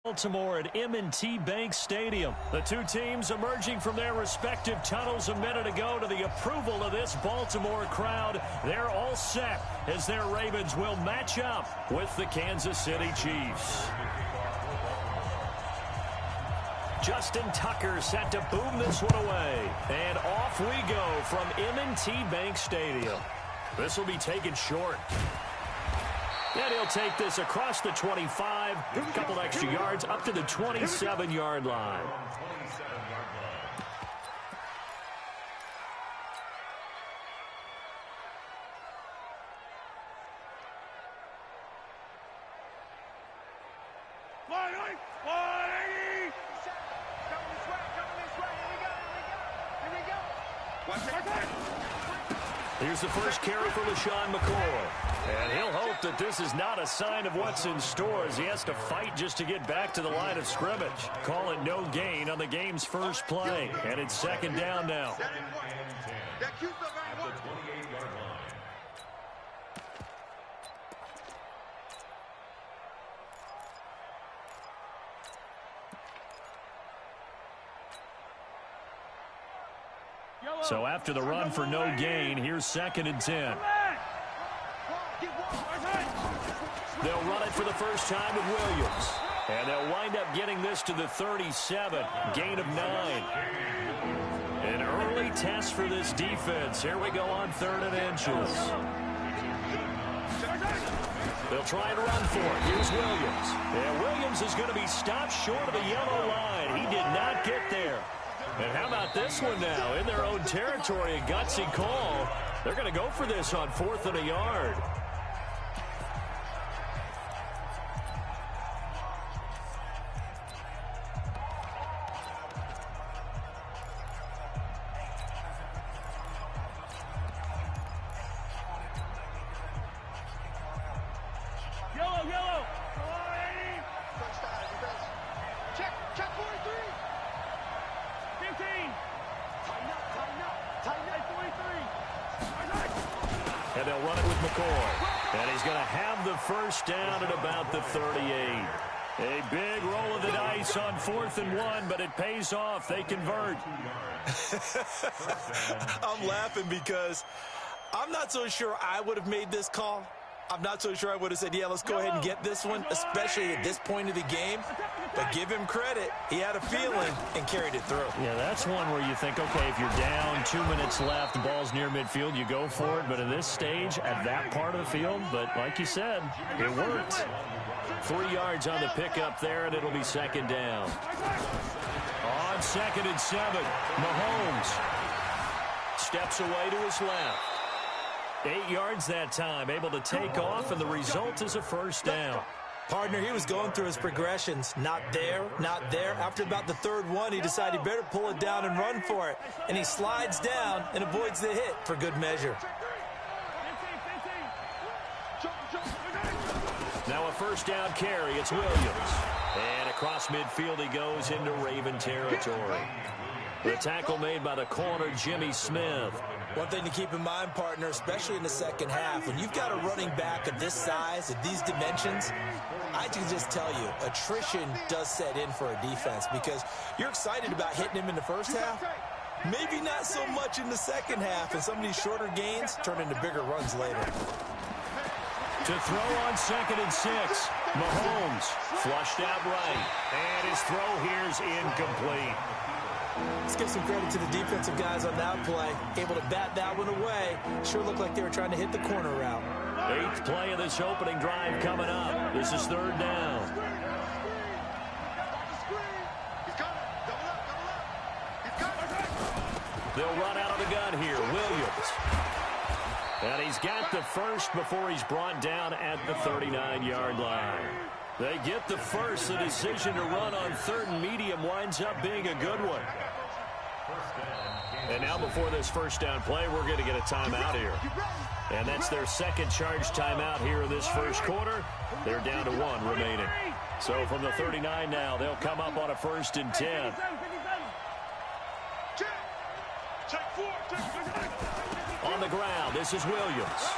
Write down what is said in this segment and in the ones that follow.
Baltimore at M&T Bank Stadium. The two teams emerging from their respective tunnels a minute ago to the approval of this Baltimore crowd. They're all set as their Ravens will match up with the Kansas City Chiefs. Justin Tucker set to boom this one away. And off we go from M&T Bank Stadium. This will be taken short. And he'll take this across the 25, a couple extra yards up to the 27-yard line. Here's the first carry for LaShawn McCoy. And he'll hope that this is not a sign of what's in store as he has to fight just to get back to the line of scrimmage. Call it no gain on the game's first play. And it's second down now. So after the run for no gain, here's second and 10. They'll run it for the first time with Williams. And they'll wind up getting this to the 37, gain of 9. An early test for this defense. Here we go on 3rd and inches. They'll try and run for it. Here's Williams. And Williams is going to be stopped short of the yellow line. He did not get there. And how about this one now? In their own territory, a gutsy call. They're going to go for this on 4th and a yard. And they'll run it with McCoy. And he's going to have the first down at about the 38. A big roll of the dice on 4th and 1, but it pays off. They convert. I'm laughing because I'm not so sure I would have made this call. I'm not so sure I would have said, yeah, let's go ahead and get this one, especially at this point of the game. But give him credit. He had a feeling and carried it through. Yeah, that's one where you think, okay, if you're down, 2 minutes left, the ball's near midfield, you go for it. But at this stage, at that part of the field, but like you said, it worked. 3 yards on the pickup there, and it'll be second down. On 2nd and 7, Mahomes steps away to his left. 8 yards that time, able to take off, and the result is a first down. Partner, he was going through his progressions. Not there, not there. After about the 3rd one, he decided he better pull it down and run for it. And he slides down and avoids the hit for good measure. Now a first down carry. It's Williams. And across midfield he goes into Raven territory. The tackle made by the corner, Jimmy Smith. One thing to keep in mind, partner, especially in the second half, when you've got a running back of this size, of these dimensions, I can just tell you, attrition does set in for a defense because you're excited about hitting him in the first half. Maybe not so much in the second half, and some of these shorter gains turn into bigger runs later. To throw on 2nd and 6, Mahomes flushed out right, and his throw here's incomplete. Let's give some credit to the defensive guys on that play. Able to bat that one away. Sure looked like they were trying to hit the corner route. 8th play of this opening drive coming up. This is 3rd down. They'll run out of the gun here. Williams. And he's got the first before he's brought down at the 39-yard line. They get the first. The decision to run on 3rd and medium winds up being a good one. And now before this first down play, we're going to get a timeout here. And that's their second charge timeout here in this first quarter. They're down to 1 remaining. So from the 39 now, they'll come up on a 1st and 10. On the ground, this is Williams.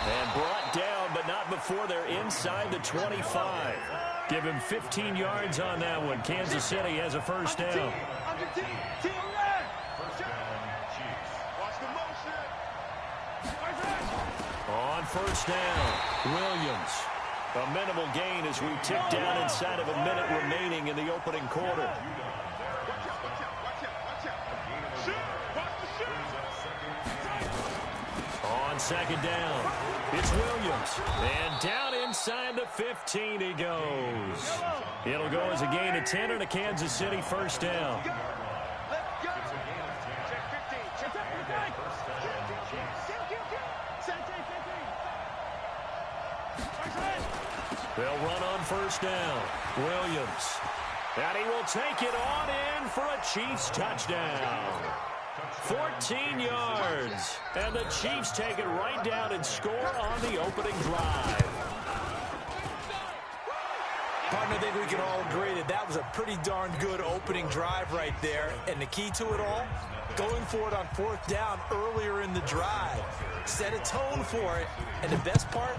And brought down, but not before they're inside the 25. Give him 15 yards on that one. Kansas City has a first down. On first down, Williams. A minimal gain as we tick down inside of a minute remaining in the opening quarter. On second down, it's Williams. And down inside the 15 he goes. It'll go as a gain of 10 and a Kansas City first down. They'll run on first down. Williams. And he will take it on in for a Chiefs touchdown. 14 yards. And the Chiefs take it right down and score on the opening drive. Partner, I think we can all agree that that was a pretty darn good opening drive right there. And the key to it all, going for it on fourth down earlier in the drive. Set a tone for it. And the best part,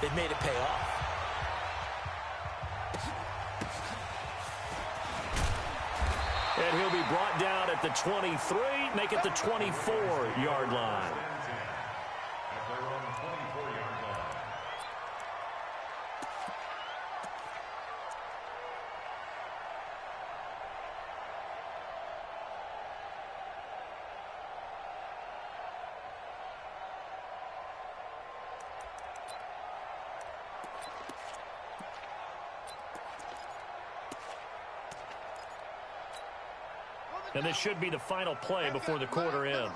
they made it pay off. And he'll be brought down at the 23, make it the 24-yard line. And this should be the final play before the quarter ends.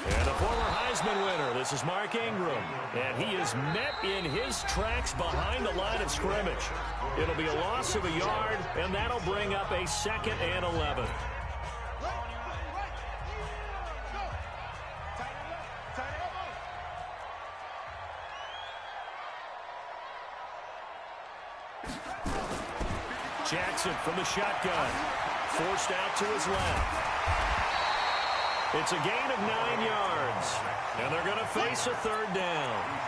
And a former Heisman winner, this is Mark Ingram. And he is met in his tracks behind the line of scrimmage. It'll be a loss of a yard, and that'll bring up a 2nd and 11. Jackson from the shotgun. Forced out to his left. It's a gain of 9 yards. And they're going to face a third down.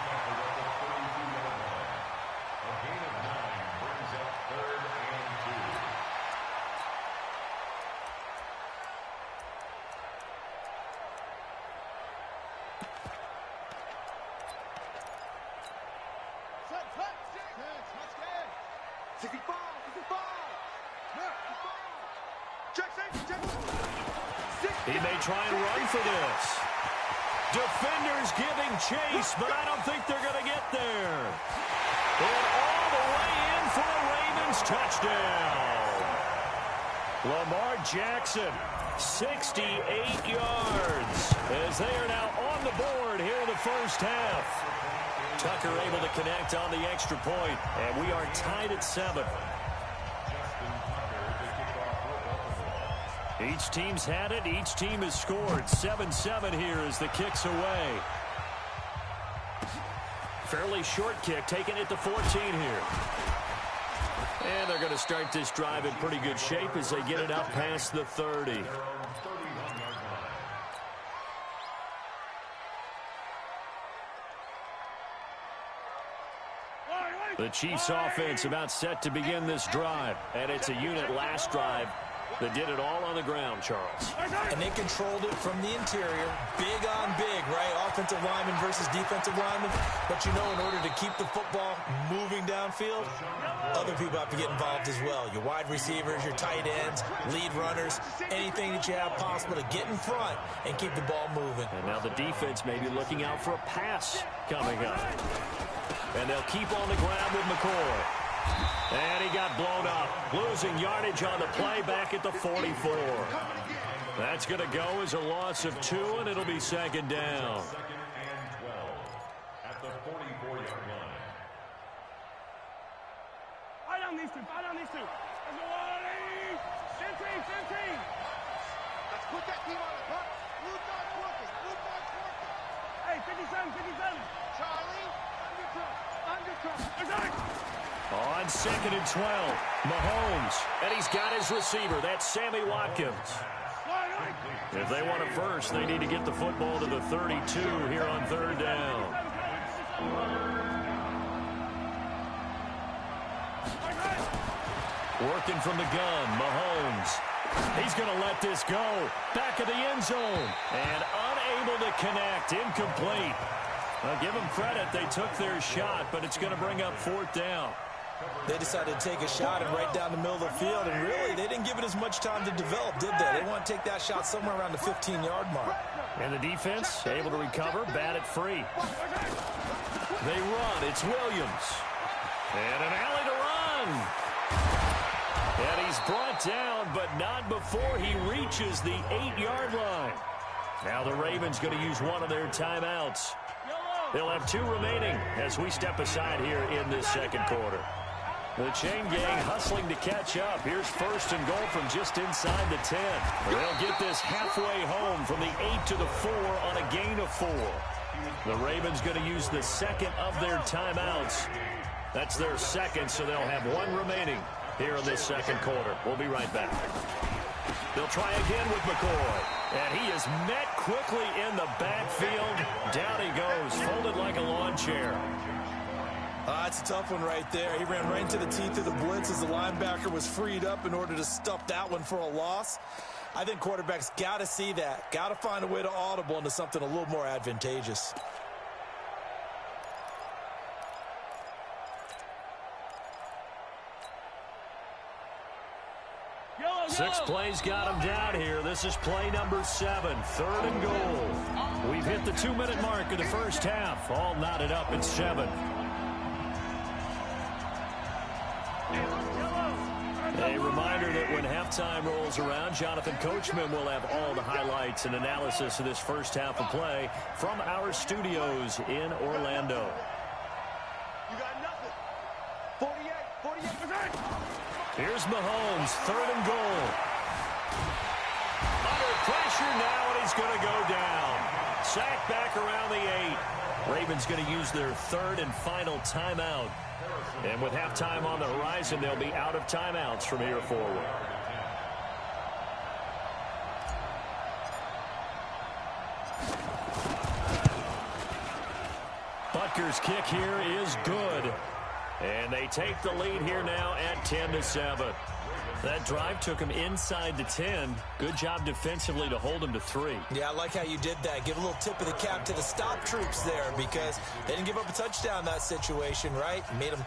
He may try and run for this. Defenders giving chase, but I don't think they're going to get there. And all the way in for a Ravens touchdown. Lamar Jackson, 68 yards, as they are now on the board here in the first half. Tucker able to connect on the extra point, and we are tied at 7. Each team's had it. Each team has scored. 7-7 here as the kick's away. Fairly short kick, taking it to 14 here. And they're going to start this drive in pretty good shape as they get it out past the 30. The Chiefs offense about set to begin this drive. And it's a unit last drive that did it all on the ground, Charles. And they controlled it from the interior. Big on big, right? Offensive lineman versus defensive lineman. But you know, in order to keep the football moving downfield, other people have to get involved as well. Your wide receivers, your tight ends, lead runners, anything that you have possible to get in front and keep the ball moving. And now the defense may be looking out for a pass coming up. And they'll keep on the ground with McCoy. And he got blown up. Losing yardage on the play back at the 44. That's going to go as a loss of 2, and it'll be 2nd down. At the 44-yard line. Fight on these two. Fight on these two. Let's go, Wally. 15. Let's put that team on the clock. Blue dog's working. Hey, 57. Charlie, undercut. On 2nd and 12, Mahomes, and he's got his receiver. That's Sammy Watkins. If they want it first, they need to get the football to the 32 here on third down. Working from the gun, Mahomes. He's going to let this go. Back of the end zone. And unable to connect. Incomplete. I'll give them credit. They took their shot, but it's going to bring up fourth down. They decided to take a shot and right down the middle of the field, and really, they didn't give it as much time to develop, did they? They want to take that shot somewhere around the 15-yard mark. And the defense able to recover, bat it free. They run. It's Williams. And an alley to run. And he's brought down, but not before he reaches the 8-yard line. Now the Ravens going to use one of their timeouts. They'll have 2 remaining as we step aside here in this second quarter. The chain gang hustling to catch up. Here's first and goal from just inside the 10. They'll get this halfway home from the 8 to the 4 on a gain of 4. The Ravens going to use the second of their timeouts. That's their second, so they'll have 1 remaining here in this second quarter. We'll be right back. They'll try again with McCoy. And he is met quickly in the backfield. Down he goes, folded like a lawn chair. That's a tough one right there. He ran right into the teeth of the blitz as the linebacker was freed up in order to stuff that one for a loss. I think quarterbacks got to see that. Got to find a way to audible into something a little more advantageous. Six plays got him down here. This is play number 7, third and goal. We've hit the 2-minute mark of the first half. All knotted up at 7. A reminder that when halftime rolls around, Jonathan Coachman will have all the highlights and analysis of this first half of play from our studios in Orlando. You got nothing. 48%. Here's Mahomes, third and goal. Under pressure now, and he's going to go down. Sacked back around the 8. Ravens going to use their third and final timeout. And with halftime on the horizon, they'll be out of timeouts from here forward. Butker's kick here is good. And they take the lead here now at 10-7. That drive took him inside the 10. Good job defensively to hold him to 3. Yeah, I like how you did that. Give a little tip of the cap to the stop troops there because they didn't give up a touchdown in that situation, right? Made them